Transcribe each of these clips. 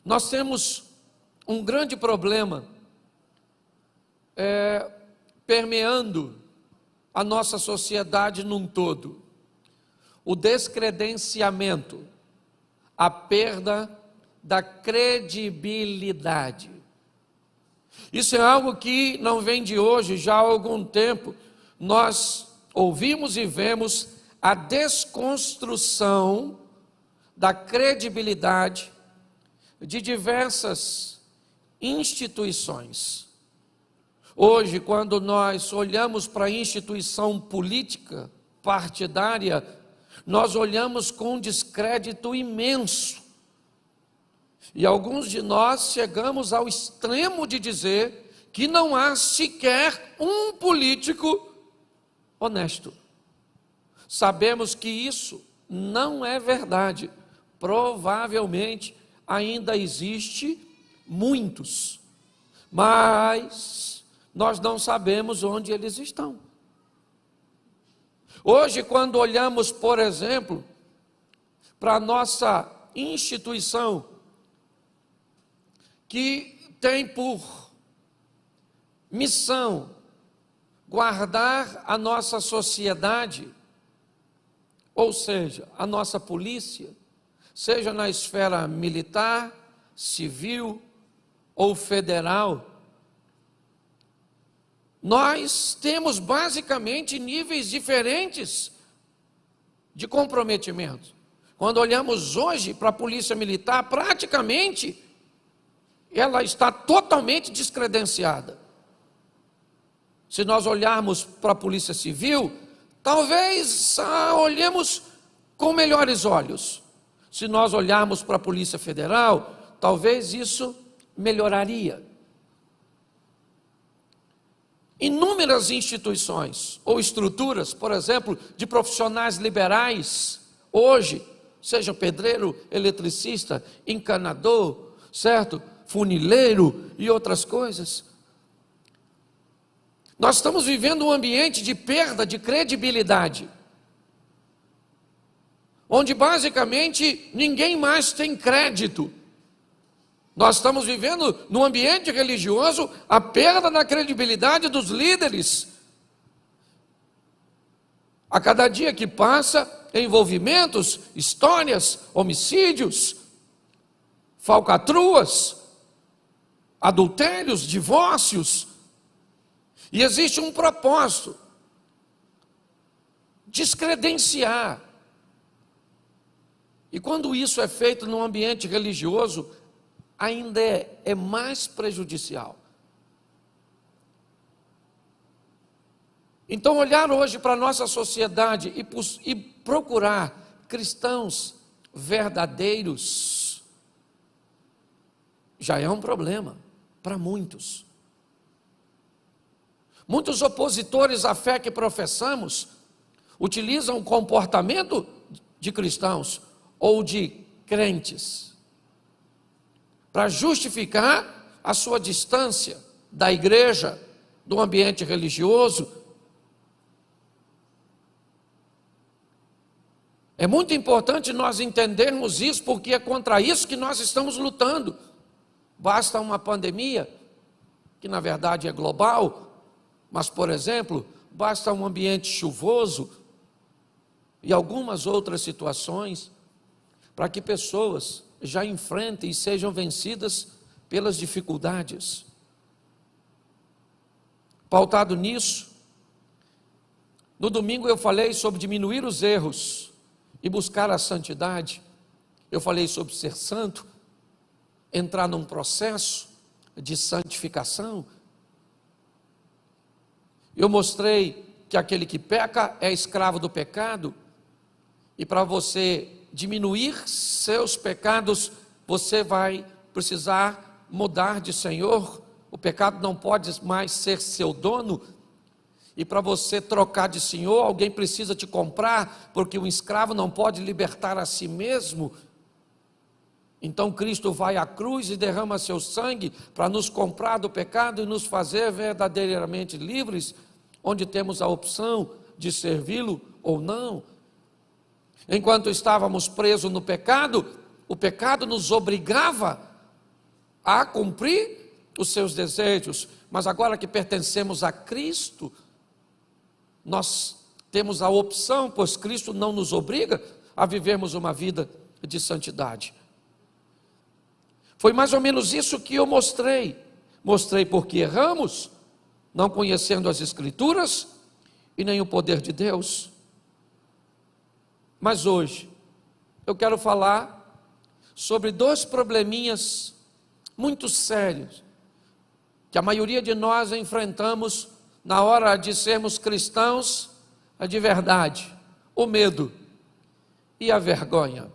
Nós temos um grande problema permeando a nossa sociedade num todo: o descredenciamento, a perda da credibilidade. Isso é algo que não vem de hoje, já há algum tempo. Nós ouvimos e vemos a desconstrução da credibilidade de diversas instituições. Hoje, quando nós olhamos para a instituição política, partidária, nós olhamos com um descrédito imenso. E alguns de nós chegamos ao extremo de dizer que não há sequer um político honesto. Sabemos que isso não é verdade. Provavelmente ainda existe muitos, mas nós não sabemos onde eles estão. Hoje, quando olhamos, por exemplo, para a nossa instituição, que tem por missão guardar a nossa sociedade, ou seja, a nossa polícia, seja na esfera militar, civil ou federal, nós temos basicamente níveis diferentes de comprometimento. Quando olhamos hoje para a polícia militar, praticamente ela está totalmente descredenciada. Se nós olharmos para a polícia civil, talvez olhemos com melhores olhos. Se nós olharmos para a Polícia Federal, talvez isso melhoraria. Inúmeras instituições ou estruturas, por exemplo, de profissionais liberais, hoje, seja pedreiro, eletricista, encanador, certo? Funileiro e outras coisas. Nós estamos vivendo um ambiente de perda de credibilidade, onde basicamente ninguém mais tem crédito. Nós estamos vivendo no ambiente religioso a perda da credibilidade dos líderes. A cada dia que passa, envolvimentos, histórias, homicídios, falcatruas, adultérios, divórcios. E existe um propósito: descredenciar. E quando isso é feito num ambiente religioso, ainda é mais prejudicial. Então, olhar hoje para a nossa sociedade e procurar cristãos verdadeiros já é um problema para muitos. Muitos opositores à fé que professamos utilizam o comportamento de cristãos ou de crentes para justificar a sua distância da igreja, do ambiente religioso. É muito importante nós entendermos isso, porque é contra isso que nós estamos lutando. Basta uma pandemia, que na verdade é global, mas, por exemplo, basta um ambiente chuvoso e algumas outras situações para que pessoas já enfrentem e sejam vencidas pelas dificuldades. Pautado nisso, no domingo eu falei sobre diminuir os erros e buscar a santidade. Eu falei sobre ser santo, entrar num processo de santificação. Eu mostrei que aquele que peca é escravo do pecado, e para você diminuir seus pecados, você vai precisar mudar de senhor. O pecado não pode mais ser seu dono, e para você trocar de senhor, alguém precisa te comprar, porque um escravo não pode libertar a si mesmo. Então Cristo vai à cruz e derrama seu sangue para nos comprar do pecado e nos fazer verdadeiramente livres, onde temos a opção de servi-lo ou não. Enquanto estávamos presos no pecado, o pecado nos obrigava a cumprir os seus desejos, mas agora que pertencemos a Cristo, nós temos a opção, pois Cristo não nos obriga a vivermos uma vida de santidade. Foi mais ou menos isso que eu mostrei. Mostrei porque erramos, não conhecendo as Escrituras e nem o poder de Deus. Mas hoje, eu quero falar sobre dois probleminhas muito sérios, que a maioria de nós enfrentamos na hora de sermos cristãos de verdade: o medo e a vergonha.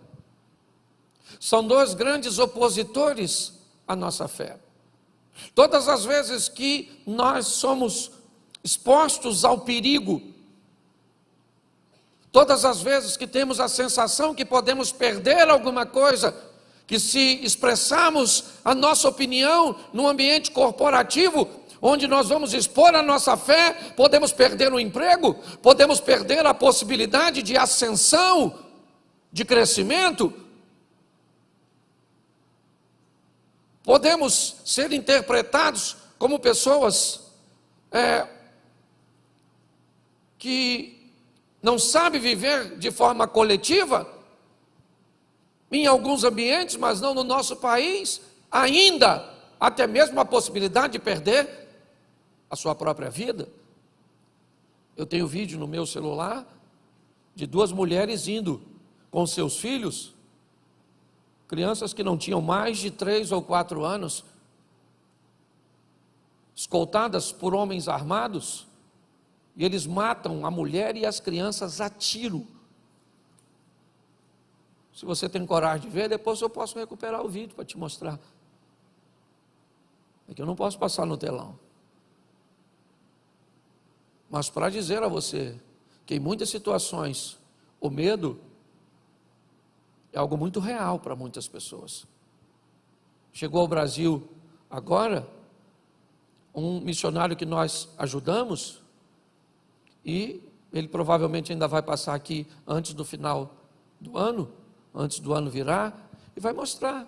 São dois grandes opositores à nossa fé. Todas as vezes que nós somos expostos ao perigo, todas as vezes que temos a sensação que podemos perder alguma coisa, que se expressarmos a nossa opinião num ambiente corporativo, onde nós vamos expor a nossa fé, podemos perder o emprego, podemos perder a possibilidade de ascensão, de crescimento, podemos ser interpretados como pessoas que não sabem viver de forma coletiva, em alguns ambientes, mas não no nosso país, ainda até mesmo a possibilidade de perder a sua própria vida. Eu tenho vídeo no meu celular de duas mulheres indo com seus filhos, crianças que não tinham mais de 3 ou 4 anos, escoltadas por homens armados, e eles matam a mulher e as crianças a tiro. Se você tem coragem de ver, depois eu posso recuperar o vídeo para te mostrar. É que eu não posso passar no telão. Mas para dizer a você que em muitas situações o medo é algo muito real para muitas pessoas. Chegou ao Brasil agora um missionário que nós ajudamos, e ele provavelmente ainda vai passar aqui antes do final do ano, antes do ano virar, e vai mostrar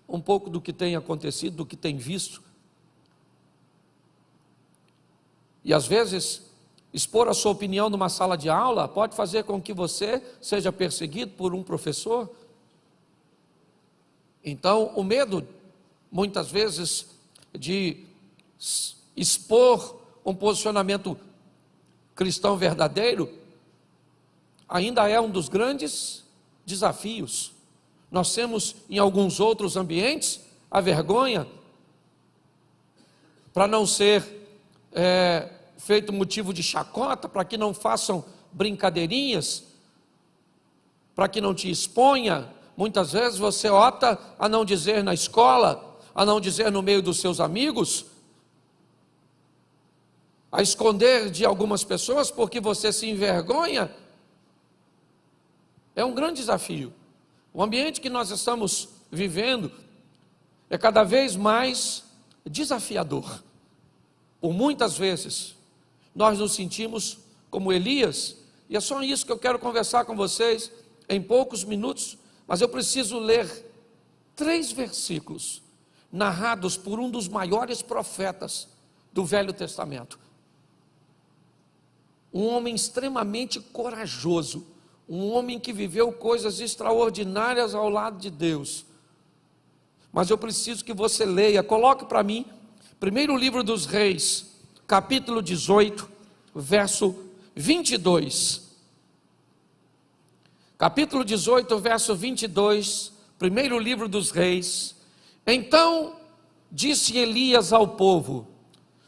um pouco do que tem acontecido, do que tem visto. E às vezes, expor a sua opinião numa sala de aula pode fazer com que você seja perseguido por um professor. Então, o medo, muitas vezes, de expor um posicionamento cristão verdadeiro, ainda é um dos grandes desafios. Nós temos em alguns outros ambientes a vergonha, para não ser feito motivo de chacota, para que não façam brincadeirinhas, para que não te exponha. Muitas vezes você opta a não dizer na escola, a não dizer no meio dos seus amigos, a esconder de algumas pessoas porque você se envergonha. É um grande desafio. O ambiente que nós estamos vivendo é cada vez mais desafiador. Por muitas vezes nós nos sentimos como Elias, e é só isso que eu quero conversar com vocês em poucos minutos, mas eu preciso ler 3 versículos narrados por um dos maiores profetas do Velho Testamento. Um homem extremamente corajoso, um homem que viveu coisas extraordinárias ao lado de Deus. Mas eu preciso que você leia, coloque para mim, primeiro livro dos Reis, capítulo 18, verso 22. Capítulo 18, verso 22, primeiro livro dos Reis. Então disse Elias ao povo: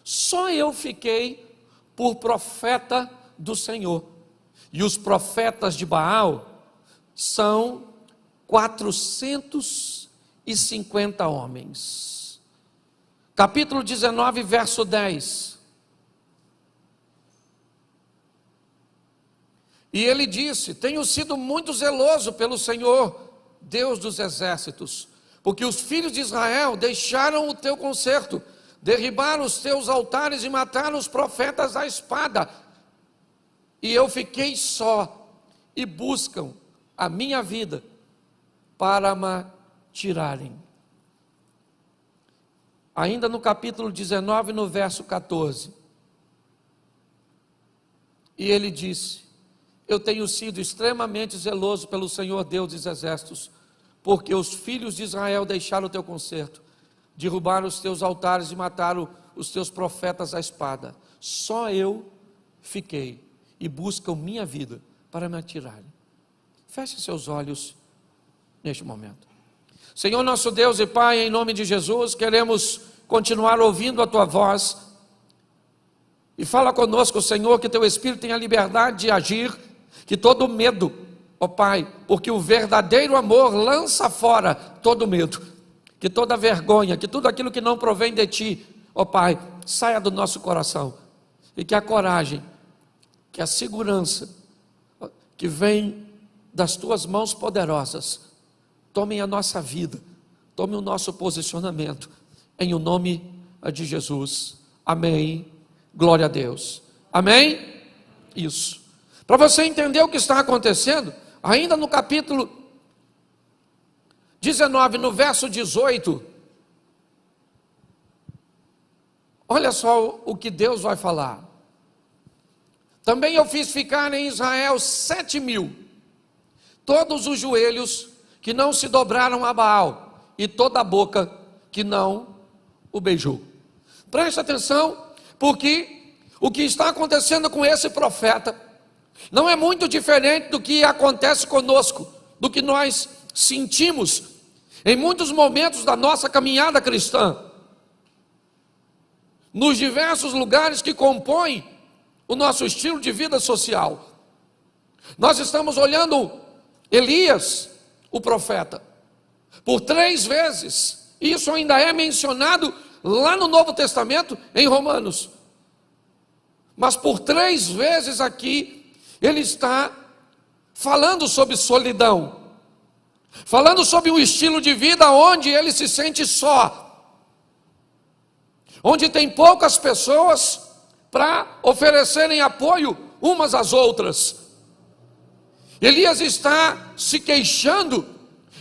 só eu fiquei por profeta do Senhor, e os profetas de Baal são 450 homens. Capítulo 19, verso 10. E ele disse: tenho sido muito zeloso pelo Senhor, Deus dos exércitos, porque os filhos de Israel deixaram o teu concerto, derribaram os teus altares e mataram os profetas à espada. E eu fiquei só, e buscam a minha vida para me tirarem. ainda no capítulo 19, no verso 14. E ele disse: eu tenho sido extremamente zeloso pelo Senhor Deus dos exércitos, porque os filhos de Israel deixaram o teu concerto, derrubaram os teus altares e mataram os teus profetas à espada. Só eu fiquei e buscam minha vida para me atirarem. Feche seus olhos neste momento. Senhor nosso Deus e Pai, em nome de Jesus, queremos continuar ouvindo a tua voz. E fala conosco, Senhor, que teu Espírito tenha liberdade de agir, que todo medo, ó Pai, porque o verdadeiro amor lança fora todo medo, que toda vergonha, que tudo aquilo que não provém de Ti, ó Pai, saia do nosso coração, e que a coragem, que a segurança que vem das Tuas mãos poderosas, tomem a nossa vida, tome o nosso posicionamento, em o nome de Jesus. Amém. Glória a Deus. Amém? Isso. Para você entender o que está acontecendo, ainda no capítulo 19, no verso 18, olha só o que Deus vai falar. Também eu fiz ficar em Israel 7.000, todos os joelhos que não se dobraram a Baal, e toda a boca que não o beijou. Preste atenção, porque o que está acontecendo com esse profeta não é muito diferente do que acontece conosco, do que nós sentimos em muitos momentos da nossa caminhada cristã, nos diversos lugares que compõem o nosso estilo de vida social. Nós estamos olhando Elias, o profeta, por 3 vezes, isso ainda é mencionado lá no Novo Testamento, em Romanos, mas por 3 vezes aqui, ele está falando sobre solidão, falando sobre um estilo de vida onde ele se sente só, onde tem poucas pessoas para oferecerem apoio umas às outras. Elias está se queixando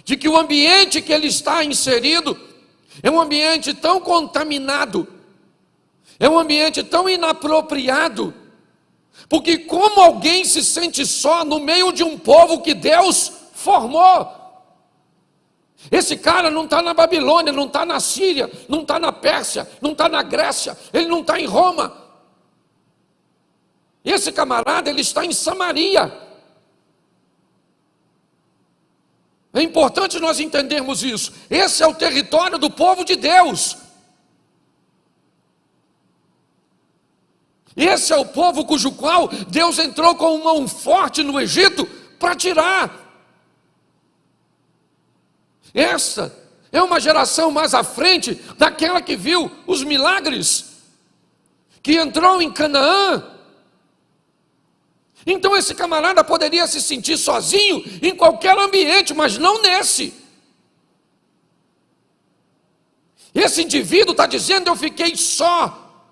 de que o ambiente que ele está inserido é um ambiente tão contaminado, é um ambiente tão inapropriado, porque como alguém se sente só no meio de um povo que Deus formou? Esse cara não está na Babilônia, não está na Síria, não está na Pérsia, não está na Grécia, ele não está em Roma. Esse camarada, ele está em Samaria. É importante nós entendermos isso. Esse é o território do povo de Deus. Esse é o povo cujo qual Deus entrou com mão forte no Egito para tirar. Essa é uma geração mais à frente daquela que viu os milagres, que entrou em Canaã. Então esse camarada poderia se sentir sozinho em qualquer ambiente, mas não nesse. Esse indivíduo está dizendo: eu fiquei só,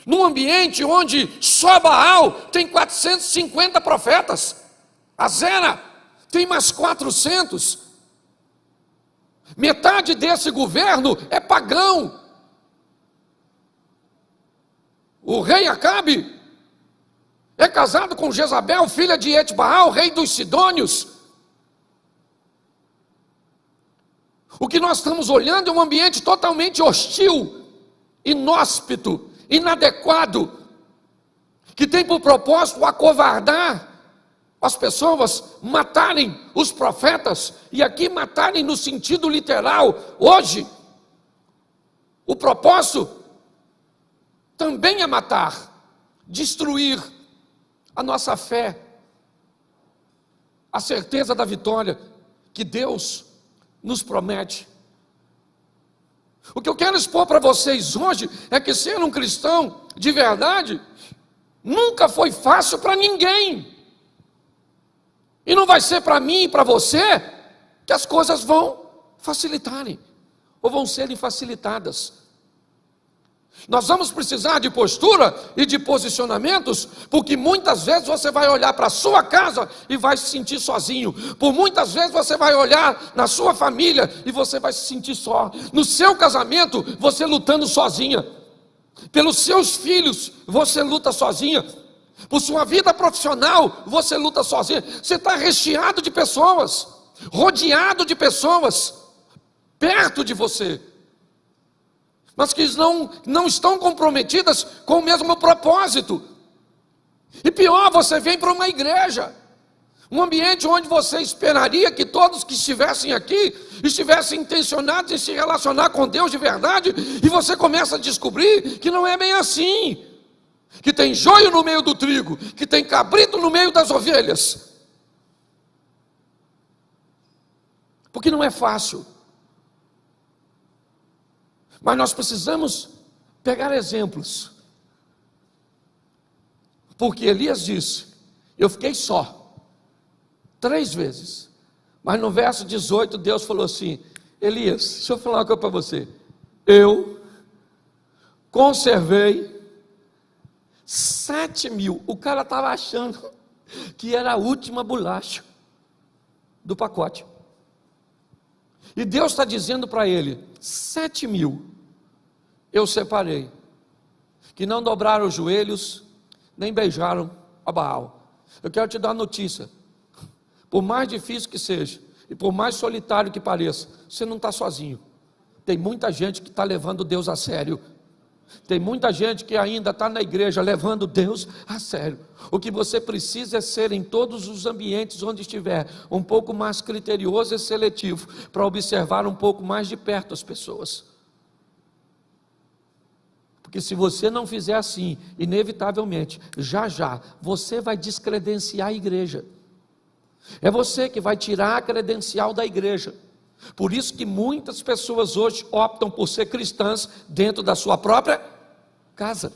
num ambiente onde só Baal tem 450 profetas, Azera tem mais 400, metade desse governo é pagão. O rei Acabe é casado com Jezabel, filha de Etbaal, rei dos Sidônios. O que nós estamos olhando é um ambiente totalmente hostil, inóspito, inadequado, que tem por propósito acovardar as pessoas, matarem os profetas, e aqui matarem no sentido literal. Hoje, o propósito também é matar, destruir a nossa fé, a certeza da vitória que Deus nos promete. O que eu quero expor para vocês hoje é que ser um cristão de verdade nunca foi fácil para ninguém, e não vai ser para mim e para você que as coisas vão facilitarem, ou vão serem facilitadas. Nós vamos precisar de postura e de posicionamentos, porque muitas vezes você vai olhar para a sua casa e vai se sentir sozinho. Por muitas vezes você vai olhar na sua família e você vai se sentir só. No seu casamento, você lutando sozinha. Pelos seus filhos, você luta sozinha. Por sua vida profissional, você luta sozinha. Você está recheado de pessoas, rodeado de pessoas, perto de você, mas que não estão comprometidas com o mesmo propósito. E pior, você vem para uma igreja, um ambiente onde você esperaria que todos que estivessem aqui estivessem intencionados em se relacionar com Deus de verdade, e você começa a descobrir que não é bem assim, que tem joio no meio do trigo, que tem cabrito no meio das ovelhas, porque não é fácil. Mas nós precisamos pegar exemplos, porque Elias disse: eu fiquei só 3 vezes, mas no verso 18 Deus falou assim: Elias, deixa eu falar uma coisa para você, eu conservei 7.000, o cara estava achando que era a última bolacha do pacote, e Deus está dizendo para ele: 7.000 eu separei, que não dobraram os joelhos, nem beijaram a Baal. Eu quero te dar uma notícia: por mais difícil que seja, e por mais solitário que pareça, você não está sozinho. Tem muita gente que está levando Deus a sério. Tem muita gente que ainda está na igreja levando Deus a sério. O que você precisa é ser, em todos os ambientes onde estiver, um pouco mais criterioso e seletivo, para observar um pouco mais de perto as pessoas. Porque se você não fizer assim, inevitavelmente, já você vai descredenciar a igreja. É você que vai tirar a credencial da igreja. Por isso que muitas pessoas hoje optam por ser cristãs dentro da sua própria casa.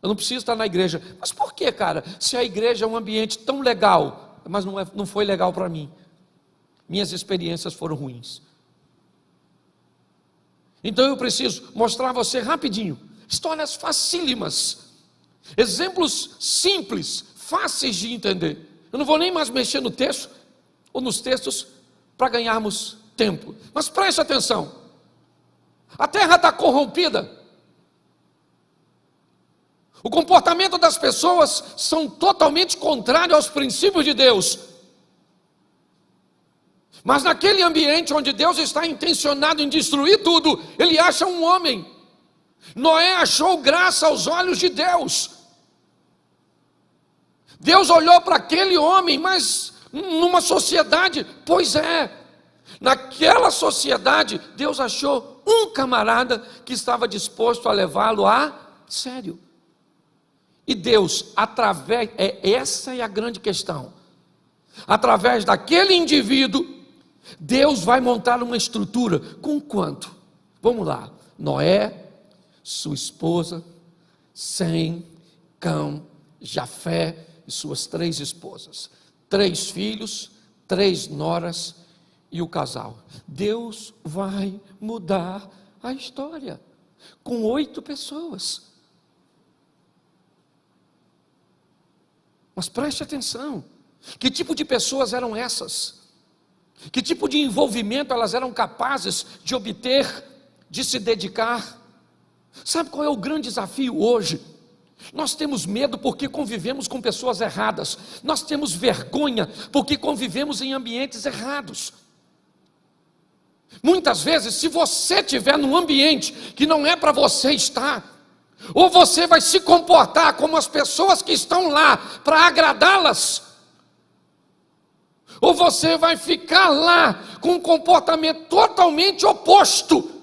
Eu não preciso estar na igreja. Mas por que, cara? Se a igreja é um ambiente tão legal, mas não foi legal para mim. Minhas experiências foram ruins. Então eu preciso mostrar a você rapidinho histórias facílimas, exemplos simples, fáceis de entender. Eu não vou nem mais mexer no texto ou nos textos para ganharmos tempo, mas preste atenção. A terra está corrompida, o comportamento das pessoas são totalmente contrário aos princípios de Deus. Mas naquele ambiente onde Deus está intencionado em destruir tudo, Ele acha um homem. Noé achou graça aos olhos de Deus. Deus olhou para aquele homem, mas numa sociedade, pois é, naquela sociedade, Deus achou um camarada que estava disposto a levá-lo a sério. E Deus, essa é a grande questão, através daquele indivíduo, Deus vai montar uma estrutura. Com quanto? Vamos lá: Noé, sua esposa, Sem, Cão, Jafé e suas 3 esposas, 3 filhos, 3 noras e o casal. Deus vai mudar a história com 8 pessoas. Mas preste atenção: que tipo de pessoas eram essas? Que tipo de envolvimento elas eram capazes de obter, de se dedicar? Sabe qual é o grande desafio hoje? Nós temos medo porque convivemos com pessoas erradas. Nós temos vergonha porque convivemos em ambientes errados. Muitas vezes, se você estiver num ambiente que não é para você estar, ou você vai se comportar como as pessoas que estão lá para agradá-las, ou você vai ficar lá com um comportamento totalmente oposto,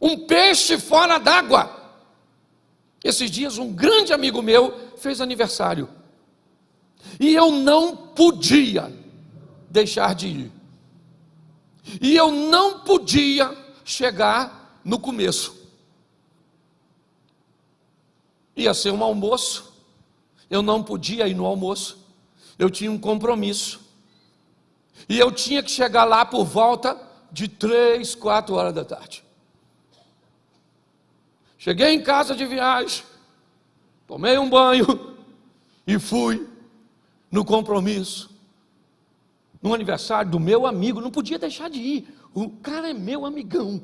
um peixe fora d'água. Esses dias um grande amigo meu fez aniversário, e eu não podia deixar de ir, e eu não podia chegar no começo. Ia ser um almoço, eu não podia ir no almoço, eu tinha um compromisso, e eu tinha que chegar lá por volta de 3, 4 horas da tarde. Cheguei em casa de viagem, tomei um banho e fui no compromisso, no aniversário do meu amigo. Não podia deixar de ir, o cara é meu amigão.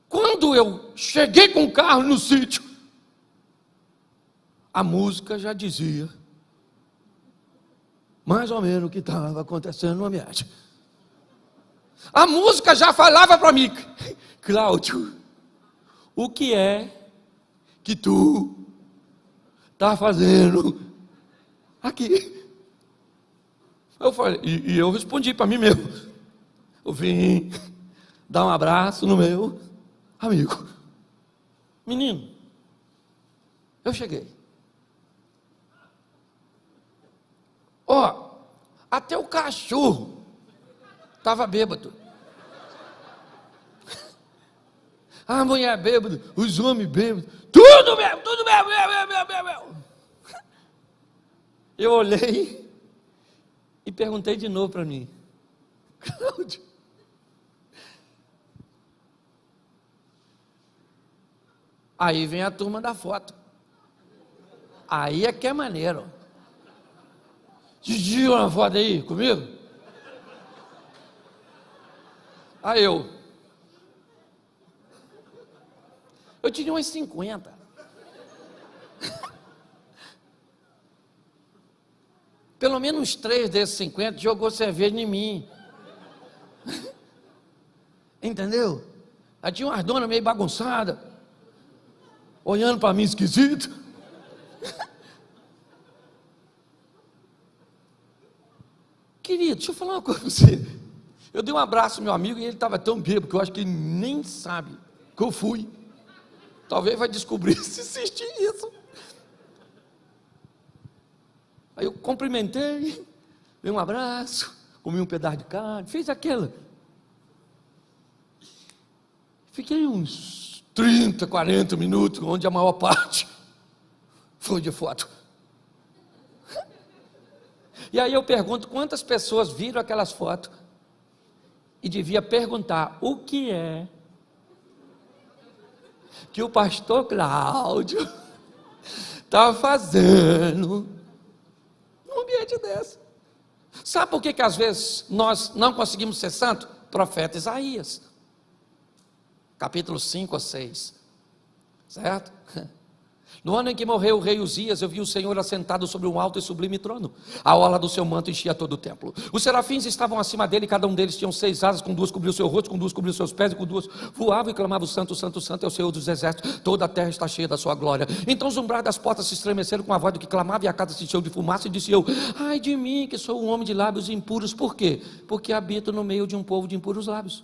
Quando eu cheguei com o carro no sítio, a música já dizia mais ou menos o que estava acontecendo no ambiente. A música já falava para mim: Cláudio, o que é que tu está fazendo aqui? Eu falei, e eu respondi para mim mesmo: eu vim dar um abraço no meu amigo. Menino, eu cheguei. Ó, até o cachorro estava bêbado. A mulher bêbada, os homens bêbados, tudo bêbado, tudo bêbado. Eu olhei e perguntei de novo para mim: Cláudio, aí vem a turma da foto. Aí é que é maneiro. Tira uma foto aí comigo? Aí eu tinha umas 50. Pelo menos uns 3 desses 50 jogou cerveja em mim. Entendeu? Aí tinha umas donas meio bagunçadas, olhando para mim esquisito. Querido, deixa eu falar uma coisa para você. Eu dei um abraço ao meu amigo e ele estava tão bêbado que eu acho que ele nem sabe que eu fui. Talvez vai descobrir se assistir isso. Aí eu cumprimentei, dei um abraço, comi um pedaço de carne, fiz aquilo. Fiquei uns 30, 40 minutos, onde a maior parte foi de foto. E aí eu pergunto quantas pessoas viram aquelas fotos e devia perguntar: o que é que o pastor Cláudio está fazendo num ambiente desse? Sabe por que às vezes nós não conseguimos ser santos? Profeta Isaías, capítulo 5 ou 6, certo? No ano em que morreu o rei Uzias, eu vi o Senhor assentado sobre um alto e sublime trono. A orla do seu manto enchia todo o templo. Os serafins estavam acima dele, e cada um deles tinha 6 asas, com 2 cobriu o seu rosto, com 2 cobriu os seus pés, e com 2 voavam e clamavam: Santo, Santo, Santo é o Senhor dos exércitos, toda a terra está cheia da sua glória. Então os umbrais das portas se estremeceram com a voz do que clamava, e a casa se encheu de fumaça, e disse eu: ai de mim, que sou um homem de lábios impuros. Por quê? Porque habito no meio de um povo de impuros lábios.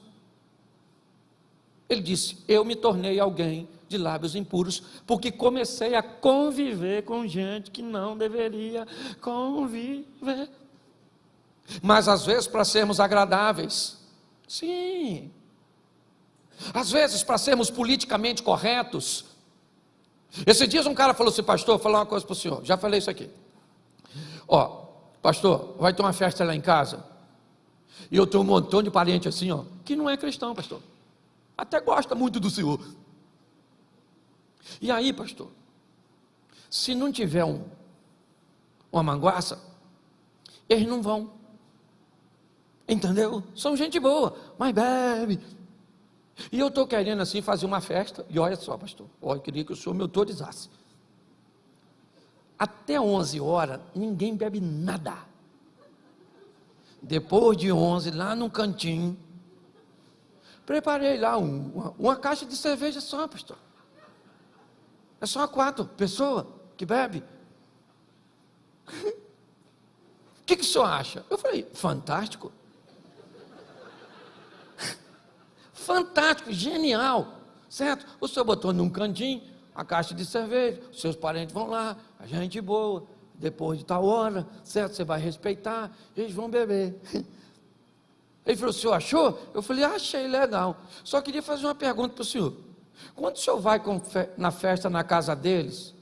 Ele disse: eu me tornei alguém de lábios impuros, porque comecei a conviver com gente que não deveria conviver. Mas às vezes para sermos agradáveis, sim, às vezes para sermos politicamente corretos. Esses dias um cara falou assim: pastor, vou falar uma coisa para o senhor, já falei isso aqui. Ó, pastor, vai ter uma festa lá em casa, e eu tenho um montão de parente assim, ó, que não é cristão, pastor, até gosta muito do senhor. E aí, pastor, se não tiver uma manguaça, eles não vão. Entendeu? São gente boa, mas bebe. E eu estou querendo assim fazer uma festa. E olha só, pastor, eu queria que o senhor me autorizasse. Até 11 horas, ninguém bebe nada. Depois de 11, lá no cantinho, preparei lá uma caixa de cerveja só, pastor. É só 4 pessoas que bebe. O que o senhor acha? Eu falei: fantástico. Fantástico, genial, certo? O senhor botou num cantinho a caixa de cerveja, os seus parentes vão lá, a gente boa, depois de tal hora, certo? Você vai respeitar, eles vão beber. Ele falou: o senhor achou? Eu falei: achei legal. Só queria fazer uma pergunta para o senhor. Quando o senhor vai na festa na casa deles,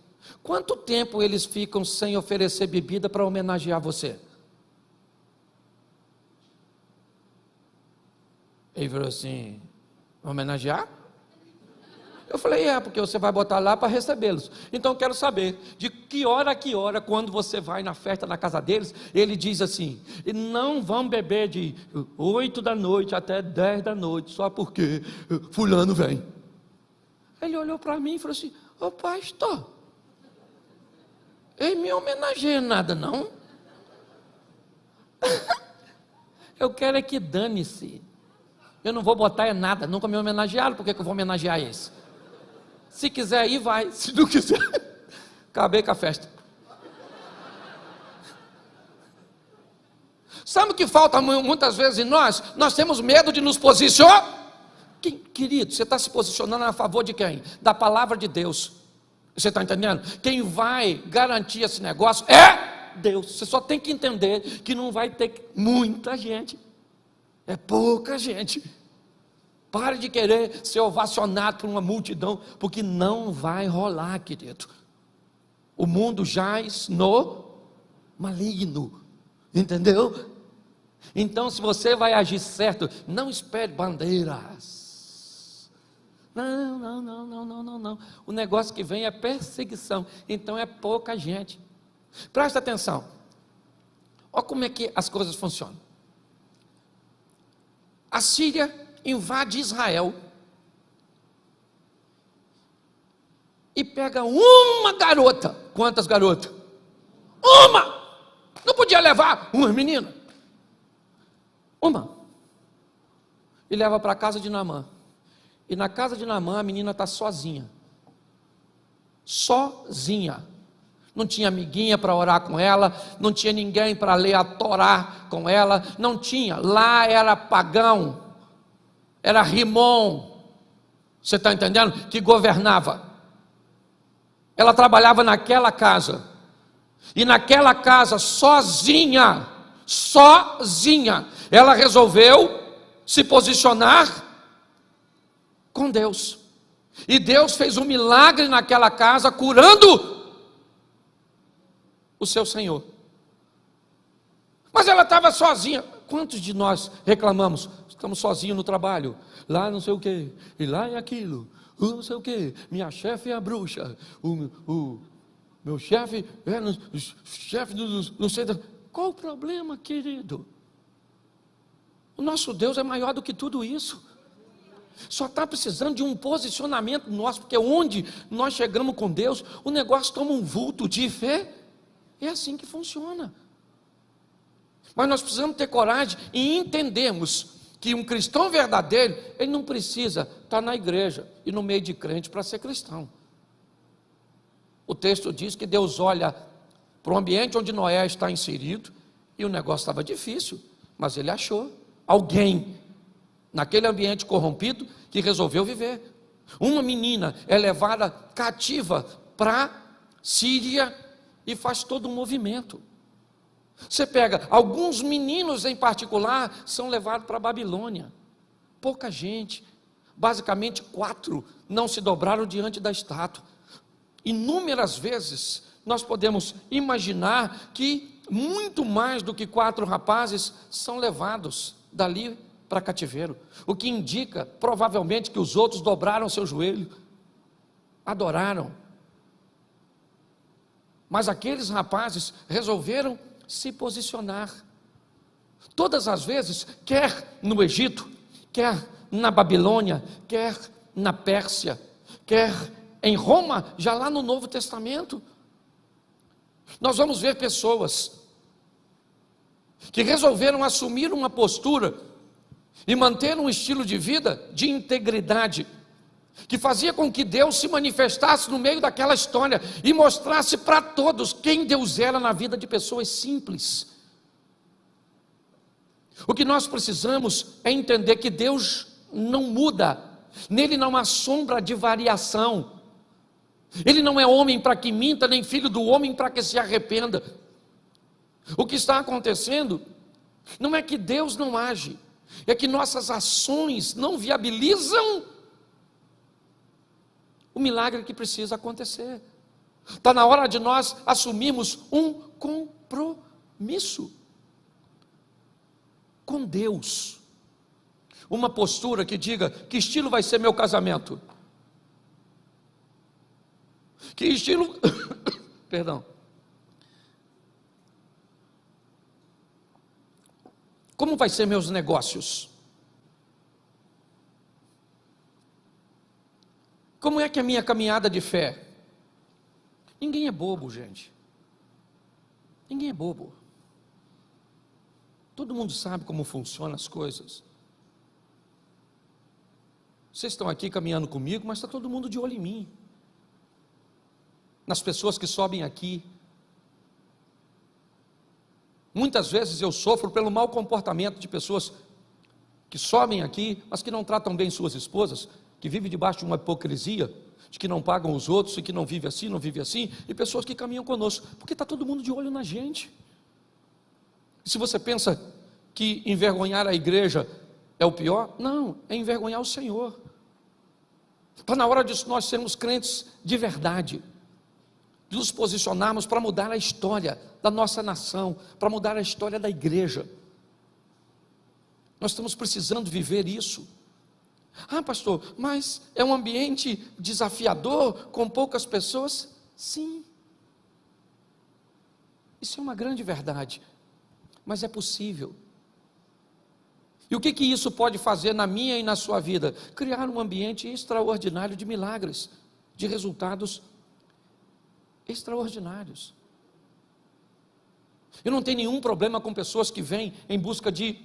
quanto tempo eles ficam sem oferecer bebida para homenagear você? Ele falou assim: homenagear? Eu falei, porque você vai botar lá para recebê-los. Então eu quero saber, de que hora a que hora, quando você vai na festa na casa deles, ele diz assim, não vão beber de 8 da noite até 10 da noite, só porque fulano vem. Ele olhou para mim e falou assim, ô pastor, ele me homenageia nada não? Eu quero é que dane-se. Eu não vou botar nada, nunca me homenagearam, por que eu vou homenagear esse? Se quiser ir, vai. Se não quiser, acabei com a festa. Sabe o que falta muitas vezes em nós? Nós temos medo de nos posicionar. Querido, você está se posicionando a favor de quem? Da palavra de Deus. Você está entendendo? Quem vai garantir esse negócio é Deus. Você só tem que entender que não vai ter muita gente. É pouca gente. Pare de querer ser ovacionado por uma multidão, porque não vai rolar, querido. O mundo jaz no maligno, entendeu? Então, se você vai agir certo, não espere bandeiras. Não. O negócio que vem é perseguição, então é pouca gente. Presta atenção. Olha como é que as coisas funcionam. A Síria invade Israel e pega uma garota. Quantas garotas? Uma! Não podia levar uma menina? Uma. E leva para a casa de Naamã. E na casa de Naamã a menina está sozinha. Sozinha. Não tinha amiguinha para orar com ela, não tinha ninguém para ler a Torá com ela, não tinha. Lá era pagão. Era Rimon, você está entendendo? Que governava. Ela trabalhava naquela casa, e naquela casa, sozinha, ela resolveu se posicionar com Deus, e Deus fez um milagre naquela casa, curando o seu Senhor. Mas ela estava sozinha. Quantos de nós reclamamos? Estamos sozinhos no trabalho, lá não sei o que, e lá é aquilo, não sei o que, minha chefe é a bruxa, o meu chefe é chefe do não sei. Qual o problema, querido? O nosso Deus é maior do que tudo isso. Só está precisando de um posicionamento nosso, porque onde nós chegamos com Deus, o negócio toma um vulto de fé. É assim que funciona. Mas nós precisamos ter coragem e entendermos que um cristão verdadeiro, ele não precisa estar na igreja e no meio de crente para ser cristão. O texto diz que Deus olha para o ambiente onde Noé está inserido, e o negócio estava difícil, mas ele achou alguém naquele ambiente corrompido que resolveu viver. Uma menina é levada cativa para Síria e faz todo um movimento. Você pega, alguns meninos em particular são levados para a Babilônia. Pouca gente, basicamente 4 não se dobraram diante da estátua. Inúmeras vezes nós podemos imaginar que muito mais do que 4 rapazes são levados dali para cativeiro, o que indica provavelmente que os outros dobraram seu joelho, adoraram. Mas aqueles rapazes resolveram se posicionar. Todas as vezes, quer no Egito, quer na Babilônia, quer na Pérsia, quer em Roma, já lá no Novo Testamento, nós vamos ver pessoas que resolveram assumir uma postura e manter um estilo de vida de integridade, que fazia com que Deus se manifestasse no meio daquela história e mostrasse para todos quem Deus era na vida de pessoas simples. O que nós precisamos é entender que Deus não muda, nele não há sombra de variação. Ele não é homem para que minta, nem filho do homem para que se arrependa. O que está acontecendo não é que Deus não age, é que nossas ações não viabilizam o milagre que precisa acontecer. Está na hora de nós assumirmos um compromisso com Deus. Uma postura que diga: que estilo vai ser meu casamento? Que estilo, perdão, como vai ser meus negócios? Como é que é a minha caminhada de fé? Ninguém é bobo, gente. Ninguém é bobo. Todo mundo sabe como funcionam as coisas. Vocês estão aqui caminhando comigo, mas está todo mundo de olho em mim. Nas pessoas que sobem aqui. Muitas vezes eu sofro pelo mau comportamento de pessoas que sobem aqui, mas que não tratam bem suas esposas, que vivem debaixo de uma hipocrisia, de que não pagam os outros, e que não vive assim, não vive assim, e pessoas que caminham conosco, porque está todo mundo de olho na gente. E se você pensa que envergonhar a igreja é o pior, não, é envergonhar o Senhor. Está na hora de nós sermos crentes de verdade, de nos posicionarmos para mudar a história da nossa nação, para mudar a história da igreja. Nós estamos precisando viver isso. Ah, pastor, mas é um ambiente desafiador, com poucas pessoas? Sim. Isso é uma grande verdade, mas é possível. E o que isso pode fazer na minha e na sua vida? Criar um ambiente extraordinário de milagres, de resultados extraordinários. Eu não tenho nenhum problema com pessoas que vêm em busca de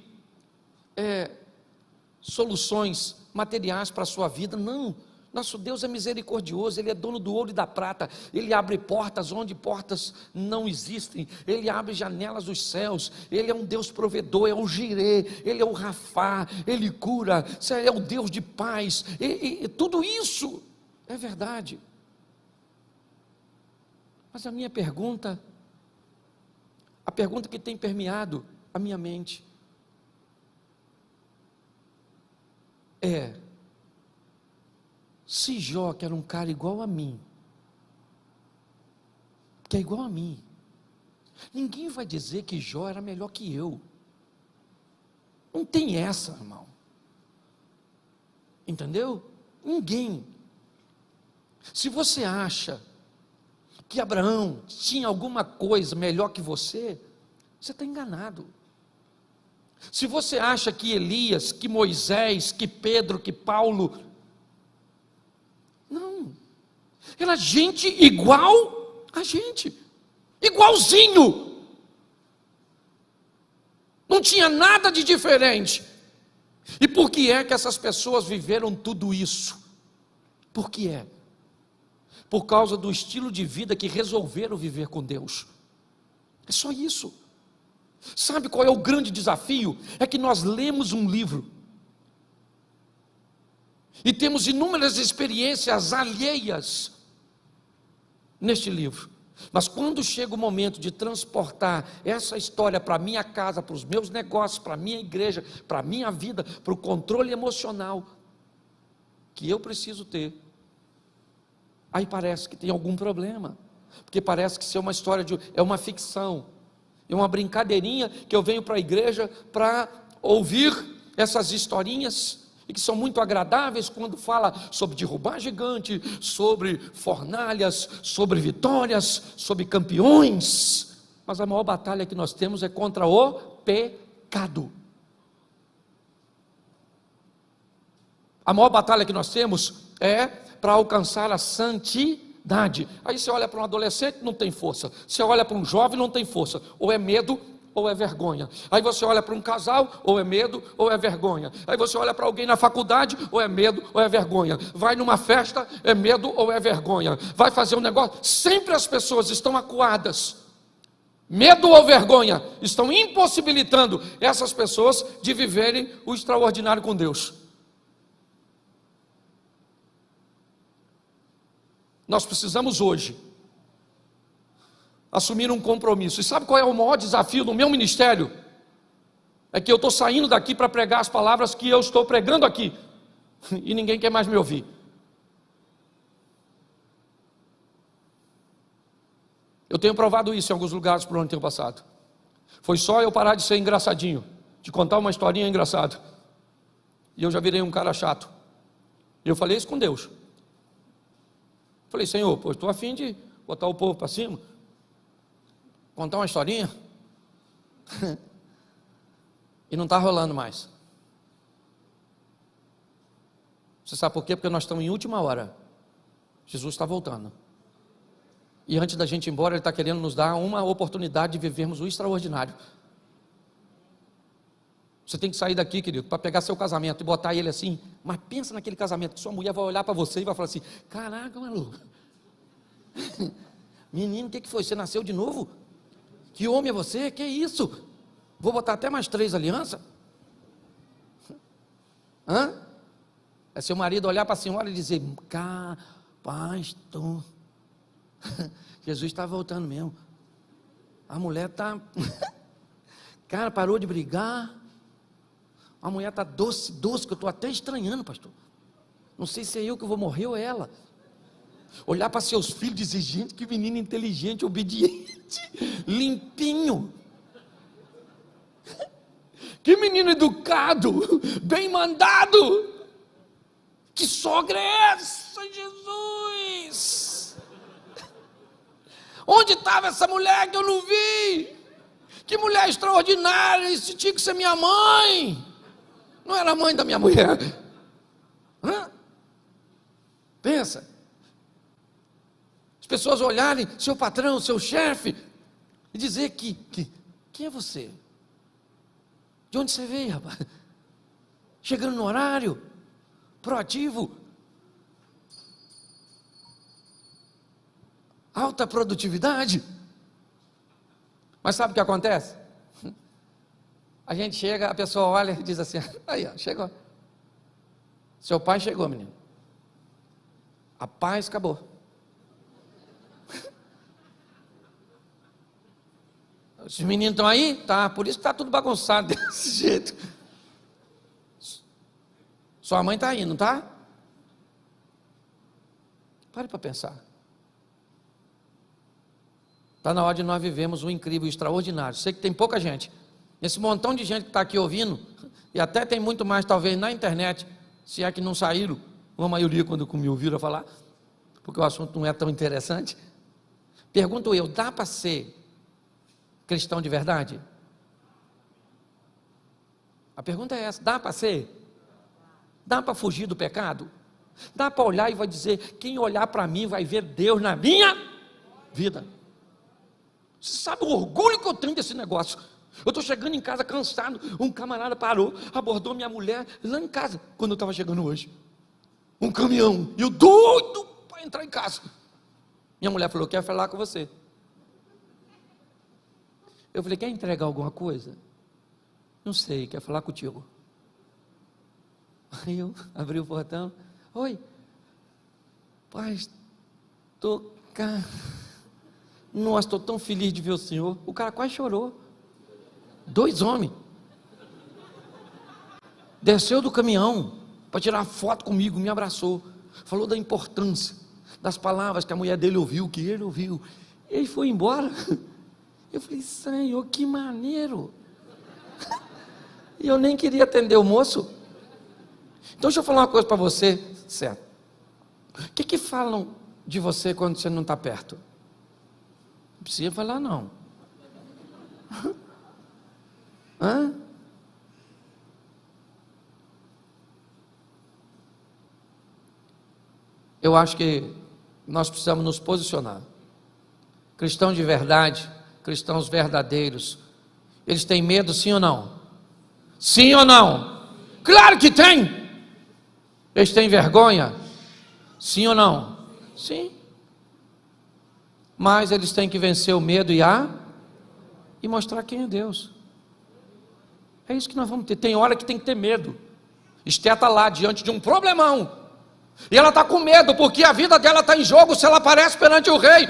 soluções materiais para a sua vida. Não, nosso Deus é misericordioso, Ele é dono do ouro e da prata, Ele abre portas onde portas não existem, Ele abre janelas dos céus, Ele é um Deus provedor, é o Jirê, Ele é o Rafá, Ele cura, é o Deus de paz, e tudo isso é verdade. Mas a minha pergunta, a pergunta que tem permeado a minha mente é: se Jó, que era um cara igual a mim, que é igual a mim, ninguém vai dizer que Jó era melhor que eu. Não tem essa, irmão. Entendeu? Ninguém. Se você acha que Abraão tinha alguma coisa melhor que você está enganado. Se você acha que Elias, que Moisés, que Pedro, que Paulo, não, era gente igual a gente, igualzinho, não tinha nada de diferente. E por que é que essas pessoas viveram tudo isso? Por que é? Por causa do estilo de vida que resolveram viver com Deus. É só isso. Sabe qual é o grande desafio? É que nós lemos um livro e temos inúmeras experiências alheias neste livro, mas quando chega o momento de transportar essa história para a minha casa, para os meus negócios, para a minha igreja, para a minha vida, para o controle emocional que eu preciso ter, aí parece que tem algum problema, porque parece que isso é uma história é uma ficção, é uma brincadeirinha que eu venho para a igreja para ouvir essas historinhas, e que são muito agradáveis quando fala sobre derrubar gigante, sobre fornalhas, sobre vitórias, sobre campeões, mas a maior batalha que nós temos é contra o pecado. A maior batalha que nós temos é para alcançar a santidade. Aí você olha para um adolescente, não tem força. Você olha para um jovem, não tem força. Ou é medo, ou é vergonha. Aí você olha para um casal, ou é medo, ou é vergonha. Aí você olha para alguém na faculdade, ou é medo, ou é vergonha. Vai numa festa, é medo ou é vergonha. Vai fazer um negócio, sempre as pessoas estão acuadas. Medo ou vergonha estão impossibilitando essas pessoas de viverem o extraordinário com Deus. Nós precisamos hoje assumir um compromisso. E sabe qual é o maior desafio do meu ministério? É que eu estou saindo daqui para pregar as palavras que eu estou pregando aqui, e ninguém quer mais me ouvir. Eu tenho provado isso em alguns lugares por onde tenho passado. Foi só eu parar de ser engraçadinho, de contar uma historinha engraçada, e eu já virei um cara chato. E eu falei isso com Deus. Falei, Senhor, pô, estou a fim de botar o povo para cima, contar uma historinha, e não está rolando mais. Você sabe por quê? Porque nós estamos em última hora. Jesus está voltando. E antes da gente ir embora, Ele está querendo nos dar uma oportunidade de vivermos o extraordinário. Você tem que sair daqui, querido, para pegar seu casamento e botar ele assim. Mas pensa naquele casamento que sua mulher vai olhar para você e vai falar assim: caraca, maluco, menino, o que foi? Você nasceu de novo? Que homem é você? Que isso? Vou botar até mais 3 alianças? É seu marido olhar para a senhora e dizer: pastor, Jesus está voltando mesmo. A mulher está cara, parou de brigar. A mulher está doce, que eu estou até estranhando, pastor. Não sei se é eu que vou morrer ou ela. Olhar para seus filhos e dizer: gente, que menino inteligente, obediente, limpinho. Que menino educado, bem mandado. Que sogra é essa, Jesus? Onde estava essa mulher que eu não vi? Que mulher extraordinária, isso tinha que ser minha mãe. Não era a mãe da minha mulher. Pensa. As pessoas olharem seu patrão, seu chefe, e dizer que quem é você? De onde você veio, rapaz? Chegando no horário, proativo, alta produtividade. Mas sabe o que acontece? A gente chega, a pessoa olha e diz assim: aí ó, chegou. Seu pai chegou, menino. A paz acabou. Os meninos estão aí? Tá, por isso que está tudo bagunçado desse jeito. Sua mãe está aí, não está? Pare para pensar. Está na hora de nós vivemos um incrível, extraordinário. Sei que tem pouca gente. Esse montão de gente que está aqui ouvindo, e até tem muito mais talvez na internet, se é que não saíram, uma maioria quando me ouviram falar, porque o assunto não é tão interessante. Pergunto eu, dá para ser cristão de verdade? A pergunta é essa: dá para ser? Dá para fugir do pecado? Dá para olhar e vai dizer: quem olhar para mim vai ver Deus na minha vida? Você sabe o orgulho que eu tenho desse negócio? Eu estou chegando em casa cansado, um camarada parou, abordou minha mulher lá em casa, quando eu estava chegando hoje. Um caminhão, e eu doido para entrar em casa. Minha mulher falou: quer falar com você. Eu falei: quer entregar alguma coisa? Não sei, quer falar contigo. Aí eu abri o portão: oi, pai, estou cá. Nossa, estou tão feliz de ver o senhor. O cara quase chorou. 2 homens. Desceu do caminhão para tirar foto comigo, me abraçou. Falou da importância das palavras que a mulher dele ouviu, que ele ouviu. Ele foi embora. Eu falei: Senhor, que maneiro. E eu nem queria atender o moço. Então deixa eu falar uma coisa para você, certo? O que falam de você quando você não está perto? Não precisa falar não. Eu acho que nós precisamos nos posicionar. Cristãos de verdade, cristãos verdadeiros, eles têm medo, sim ou não? Sim ou não? Claro que tem. Eles têm vergonha? Sim ou não? Sim. Mas eles têm que vencer o medo e mostrar quem é Deus. É isso que nós vamos ter. Tem hora que tem que ter medo. Esté está lá diante de um problemão, e ela está com medo, porque a vida dela está em jogo se ela aparece perante o rei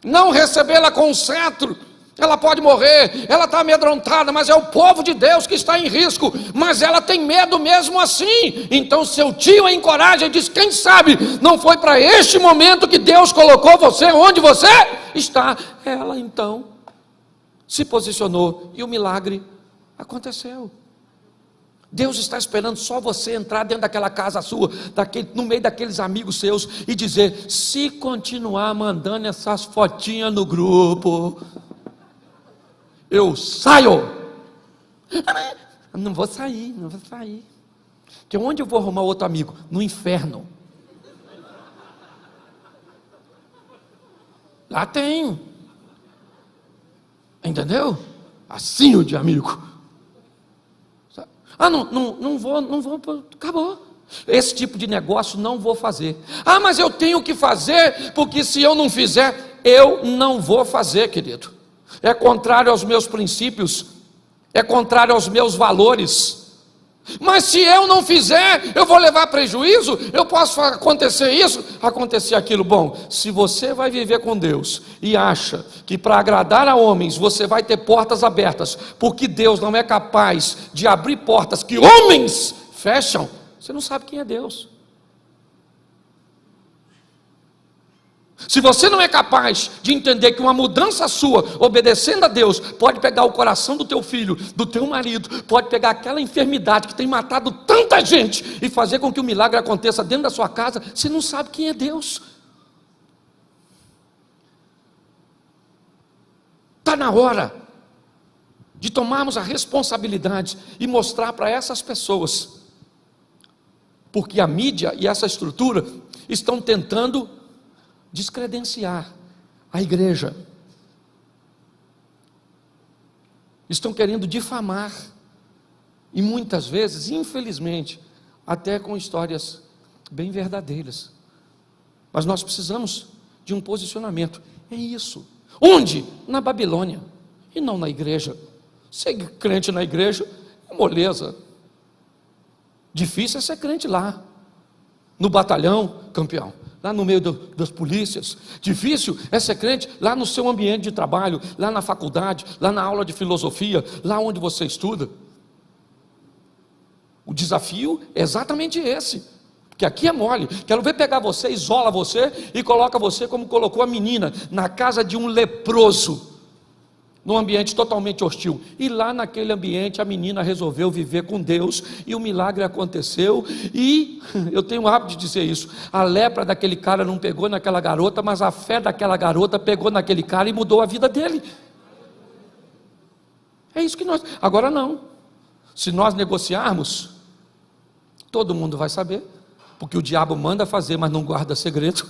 não recebê-la com um cetro, ela pode morrer. Ela está amedrontada, mas é o povo de Deus que está em risco, mas ela tem medo mesmo assim. Então seu tio a encoraja e diz: quem sabe não foi para este momento que Deus colocou você onde você está. Ela então se posicionou e o milagre aconteceu. Deus está esperando só você entrar dentro daquela casa sua, no meio daqueles amigos seus, e dizer: se continuar mandando essas fotinhas no grupo, eu saio. Não vou sair. Porque onde eu vou arrumar outro amigo? No inferno. Lá tem. Entendeu? Assim de amigo. Não vou, acabou. Esse tipo de negócio não vou fazer. Mas eu tenho que fazer, porque se eu não fizer, eu não vou fazer, querido. É contrário aos meus princípios, é contrário aos meus valores. Mas se eu não fizer, eu vou levar prejuízo, eu posso acontecer isso, acontecer aquilo. Bom, se você vai viver com Deus e acha que para agradar a homens você vai ter portas abertas, porque Deus não é capaz de abrir portas que homens fecham, você não sabe quem é Deus. Se você não é capaz de entender que uma mudança sua, obedecendo a Deus, pode pegar o coração do teu filho, do teu marido, pode pegar aquela enfermidade que tem matado tanta gente e fazer com que o milagre aconteça dentro da sua casa, você não sabe quem é Deus. Está na hora de tomarmos a responsabilidade e mostrar para essas pessoas, porque a mídia e essa estrutura estão tentando descredenciar a igreja, estão querendo difamar, e muitas vezes, infelizmente, até com histórias bem verdadeiras. Mas nós precisamos de um posicionamento. É isso. Onde? Na Babilônia, e não na igreja. Ser crente na igreja é moleza. Difícil é ser crente lá, no batalhão, campeão, lá no meio das polícias. Difícil é ser crente lá no seu ambiente de trabalho, lá na faculdade, lá na aula de filosofia, lá onde você estuda. O desafio é exatamente esse, porque aqui é mole. Quero ver pegar você, isola você e coloca você como colocou a menina, na casa de um leproso, num ambiente totalmente hostil, e lá naquele ambiente a menina resolveu viver com Deus, e o milagre aconteceu. E eu tenho o hábito de dizer isso: a lepra daquele cara não pegou naquela garota, mas a fé daquela garota pegou naquele cara e mudou a vida dele. É isso que nós... Agora não, se nós negociarmos, todo mundo vai saber, porque o diabo manda fazer, mas não guarda segredo.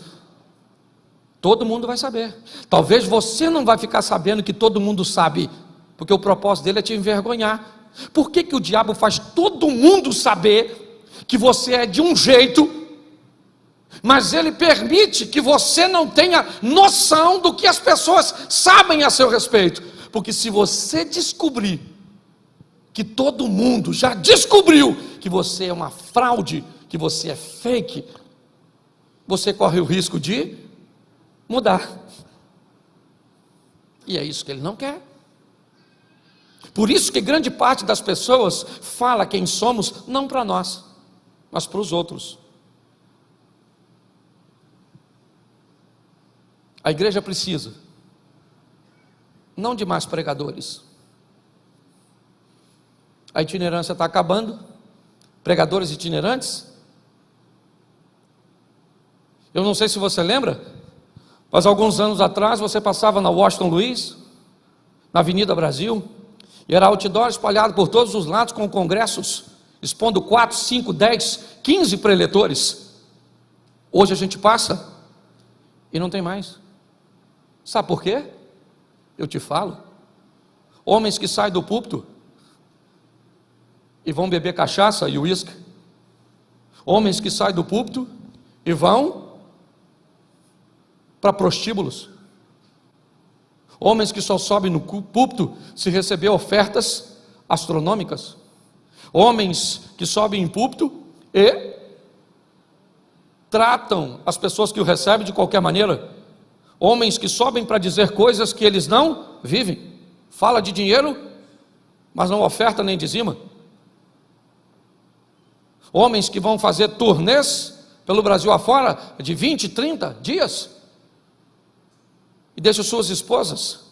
Todo mundo vai saber. Talvez você não vai ficar sabendo que todo mundo sabe, porque o propósito dele é te envergonhar. Por que o diabo faz todo mundo saber que você é de um jeito, mas ele permite que você não tenha noção do que as pessoas sabem a seu respeito? Porque se você descobrir que todo mundo já descobriu que você é uma fraude, que você é fake, você corre o risco de mudar. E é isso que ele não quer. Por isso que grande parte das pessoas fala quem somos, não para nós, mas para os outros. A igreja precisa não de mais pregadores. A itinerância está acabando. Pregadores itinerantes. Eu não sei se você lembra, mas alguns anos atrás você passava na Washington Luiz, na Avenida Brasil, e era outdoor espalhado por todos os lados com congressos, expondo 4, 5, 10, 15 preletores. Hoje a gente passa e não tem mais. Sabe por quê? Eu te falo. Homens que saem do púlpito e vão beber cachaça e uísque. Homens que saem do púlpito e vão para prostíbulos. Homens que só sobem no púlpito se receber ofertas astronômicas. Homens que sobem em púlpito e tratam as pessoas que o recebem de qualquer maneira. Homens que sobem para dizer coisas que eles não vivem. Fala de dinheiro, mas não oferta nem dizima. Homens que vão fazer turnês pelo Brasil afora de 20, 30 dias e deixam suas esposas.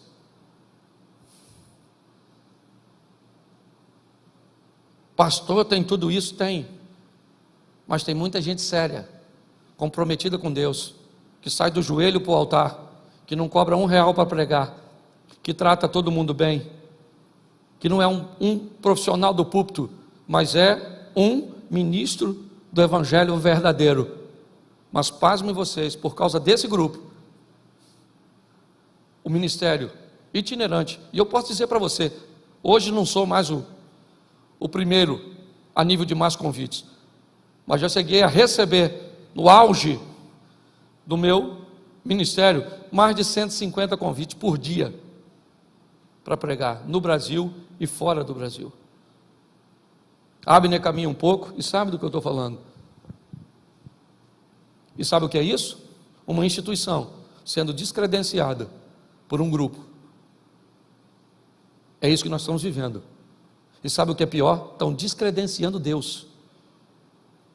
Pastor, tem tudo isso? Tem. Mas tem muita gente séria, comprometida com Deus, que sai do joelho para o altar, que não cobra R$1 para pregar, que trata todo mundo bem, que não é um profissional do púlpito, mas é um ministro do evangelho verdadeiro. Mas pasmem vocês, por causa desse grupo, o ministério itinerante, e eu posso dizer para você, hoje não sou mais o primeiro a nível de mais convites, mas já cheguei a receber, no auge do meu ministério, mais de 150 convites por dia, para pregar no Brasil e fora do Brasil. Abner caminha um pouco e sabe do que eu estou falando. E sabe o que é isso? Uma instituição sendo descredenciada por um grupo. É isso que nós estamos vivendo. E sabe o que é pior? Estão descredenciando Deus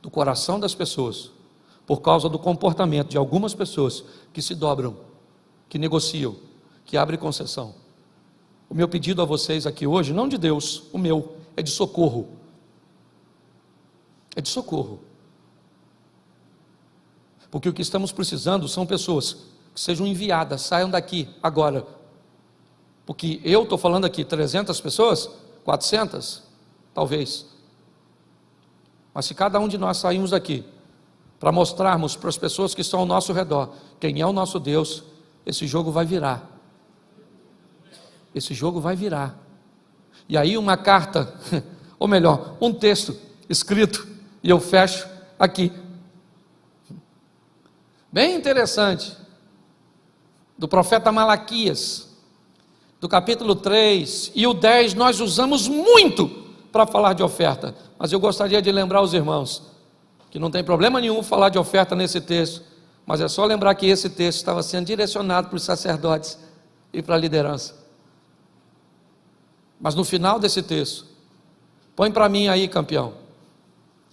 do coração das pessoas, por causa do comportamento de algumas pessoas que se dobram, que negociam, que abrem concessão. O meu pedido a vocês aqui hoje, não de Deus, o meu, é de socorro. É de socorro. Porque o que estamos precisando são pessoas que sejam enviadas, saiam daqui agora. Porque eu estou falando aqui 300 pessoas, 400, talvez. Mas se cada um de nós sairmos daqui, para mostrarmos para as pessoas que estão ao nosso redor, quem é o nosso Deus, esse jogo vai virar. Esse jogo vai virar. E aí uma carta, ou melhor, um texto escrito, e eu fecho aqui. Bem interessante, do profeta Malaquias, do capítulo 3 e o 10, nós usamos muito para falar de oferta, mas eu gostaria de lembrar os irmãos, que não tem problema nenhum falar de oferta nesse texto, mas é só lembrar que esse texto estava sendo direcionado para os sacerdotes e para a liderança. Mas no final desse texto, põe para mim aí, campeão,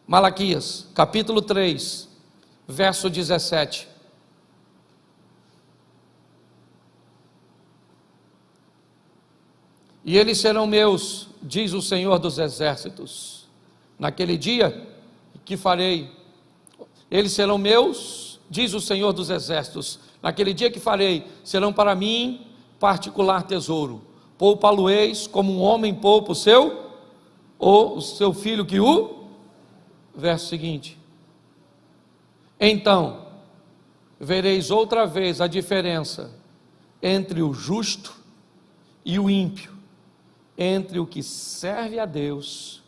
Malaquias, capítulo 3, verso 17. E eles serão meus, diz o Senhor dos exércitos, naquele dia que farei, eles serão meus, diz o Senhor dos exércitos, naquele dia que farei, serão para mim particular tesouro, poupa-lo-eis como um homem poupa o seu, ou o seu filho que o, verso seguinte, então, vereis outra vez a diferença entre o justo e o ímpio, entre o que serve a Deus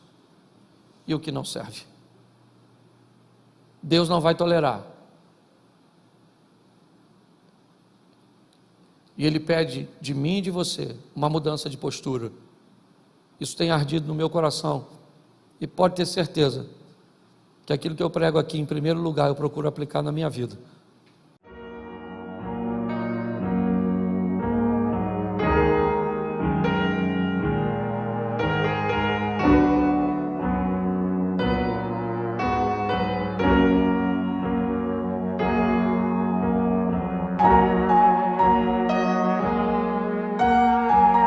e o que não serve. Deus não vai tolerar. E Ele pede de mim e de você uma mudança de postura. Isso tem ardido no meu coração. E pode ter certeza que aquilo que eu prego aqui, em primeiro lugar, eu procuro aplicar na minha vida.